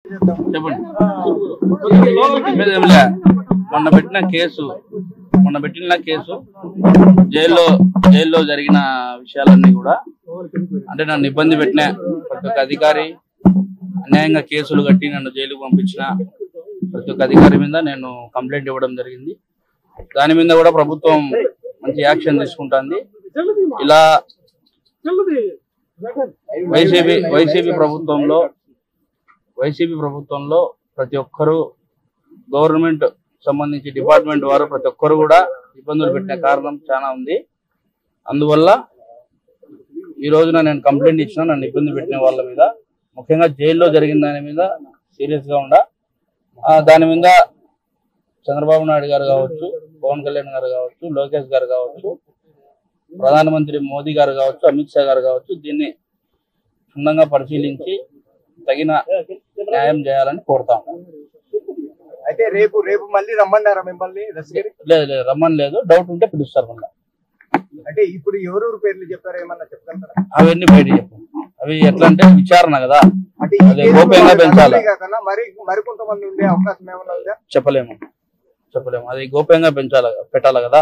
చెప్పండి. మొన్న పెట్టిన కేసు జైల్లో జరిగిన విషయాలన్నీ కూడా అంటే నన్ను ఇబ్బంది పెట్టిన ప్రతి ఒక్క అధికారి, అన్యాయంగా కేసులు కట్టి నన్ను జైలుకు పంపించిన ప్రతి ఒక్క అధికారి మీద నేను కంప్లైంట్ ఇవ్వడం జరిగింది. దాని మీద కూడా ప్రభుత్వం మంచి యాక్షన్ తీసుకుంటుంది. ఇలా వైసీపీ ప్రభుత్వంలో ప్రతి ఒక్కరూ గవర్నమెంట్ సంబంధించి డిపార్ట్మెంట్ వారు ప్రతి ఒక్కరు కూడా ఇబ్బందులు పెట్టిన కారణం చాలా ఉంది. అందువల్ల ఈ రోజున నేను కంప్లైంట్ ఇచ్చిన నన్ను ఇబ్బంది పెట్టిన వాళ్ళ మీద, ముఖ్యంగా జైల్లో జరిగిన దాని మీద సీరియస్ గా ఉండా. దాని మీద చంద్రబాబు నాయుడు గారు కావచ్చు, పవన్ కళ్యాణ్ గారు కావచ్చు, లోకేష్ గారు కావచ్చు, ప్రధానమంత్రి మోదీ గారు కావచ్చు, అమిత్ షా గారు కావచ్చు, దీన్ని క్షుణ్ణంగా పరిశీలించి తగిన న్యాయం చేయాలని కోరుతాం. అయితే రేపు మళ్ళీ రమ్మన్నారా మిమ్మల్ని? లేదు రమ్మని లేదు, డౌట్ ఉంటే పిలుస్తారు మళ్ళీ. అంటే ఇప్పుడు ఎవరెవరు పేర్లు చెప్పారు, ఏమన్నా చెప్తారా? అవన్నీ బయట చెప్పాం. అవి ఎట్లా అంటే విచారణ కదా, అంటే గోప్యంగా పెంచాలి. మరి కొంతమంది ఉండే అవకాశం ఏమన్నా ఉందా? చెప్పలేము. అది గోప్యంగా పెట్టాలి కదా.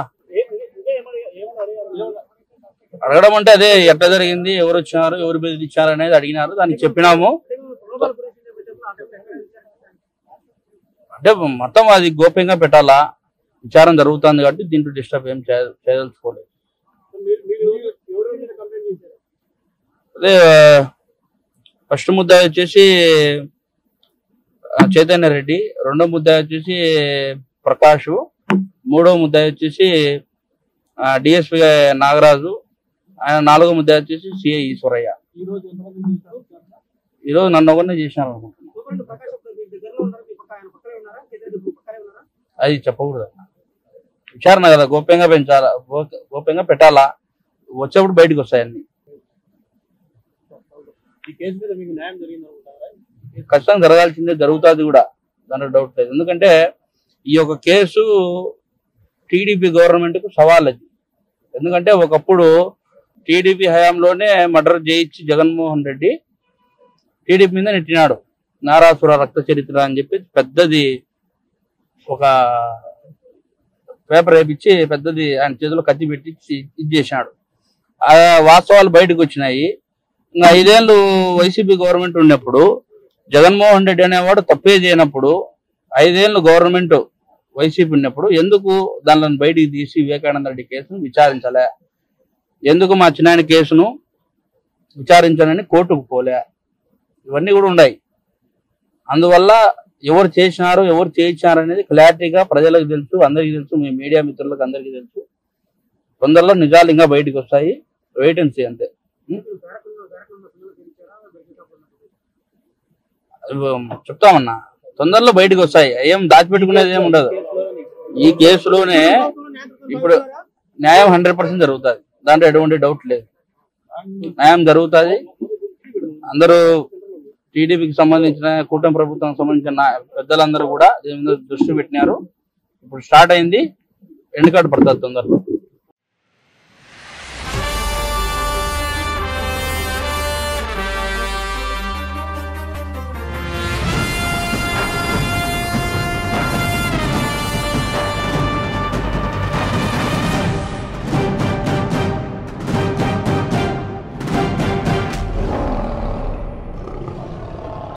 అడగడం అంటే అదే ఎట్లా జరిగింది, ఎవరు వచ్చినారు, ఎవరు బెదిరించారు అనేది అడిగినారు, దానికి చెప్పినాము. అంటే మొత్తం అది గోప్యంగా పెట్టాలా, విచారం జరుగుతుంది కాబట్టి దీంట్లో డిస్టర్బ్ ఏం చేయదలుచుకోలేదు. అదే ఫస్ట్ ముద్దాయి వచ్చేసి చైతన్య రెడ్డి, రెండో ముద్దాయి వచ్చేసి ప్రకాష్, మూడో ముద్దాయి వచ్చేసి డిఎస్పీ నాగరాజు, ఆయన నాలుగో ముద్దాయి వచ్చేసి సిఐ ఈశ్వరయ్య. ఈరోజు నన్ను ఒకరినే చేసినారు అనుకుంటున్నాను. అది చెప్పకూడదు, విచారణ కదా, గోప్యంగా పెట్టాలా, వచ్చేప్పుడు బయటకు వస్తాయన్ని. ఖచ్చితంగా జరగాల్సిందే, జరుగుతుంది కూడా, దాంట్లో డౌట్ లేదు. ఎందుకంటే ఈ యొక్క కేసు టీడీపీ గవర్నమెంట్ కు సవాల్ అది. ఎందుకంటే ఒకప్పుడు టీడీపీ హయాంలోనే మర్డర్ చేయించి జగన్మోహన్ రెడ్డి టీడీపీ మీద నెట్టినాడు. నారాసుర రక్త చరిత్ర అని చెప్పి పెద్దది ఒక పేపర్ వేపించి పెద్దది ఆయన చేతిలో కత్తి పెట్టి ఇది చేసినాడు. ఆ వాస్తవాలు బయటకు వచ్చినాయి. ఇంకా 5 ఏళ్ళు వైసీపీ గవర్నమెంట్ ఉన్నప్పుడు జగన్మోహన్ రెడ్డి అనేవాడు తప్పే చేయనప్పుడు, 5 ఏళ్ళు గవర్నమెంట్ వైసీపీ ఉన్నప్పుడు ఎందుకు దానిలో బయటికి తీసి వివేకానంద రెడ్డి కేసును విచారించలే, ఎందుకు మా చిన్నాయన కేసును విచారించాలని కోర్టుకు పోలే, ఇవన్నీ కూడా ఉన్నాయి. అందువల్ల ఎవరు చేసినారు, ఎవరు చేయించారు అనేది క్లారిటీగా ప్రజలకు తెలుసు, అందరికీ తెలుసు, మీ మీడియా మిత్రులకు అందరికీ తెలుసు. తొందరలో నిజాలు ఇంకా బయటకు వస్తాయి, వెయిట్ అండ్ సీ అంతే. చెప్తామన్నా, తొందరలో బయటకు వస్తాయి, ఏం దాచిపెట్టుకునేది ఏమి ఉండదు. ఈ కేసులోనే ఇప్పుడు న్యాయం 100% జరుగుతుంది, దాంట్లో ఎటువంటి డౌట్ లేదు. న్యాయం జరుగుతుంది. అందరూ టీడీపీకి సంబంధించిన, కూటమి ప్రభుత్వానికి సంబంధించిన పెద్దలందరూ కూడా దీని మీద దృష్టి పెట్టినారు. ఇప్పుడు స్టార్ట్ అయింది, ఎండ్ కార్డు పడుతుంది తొందరలో.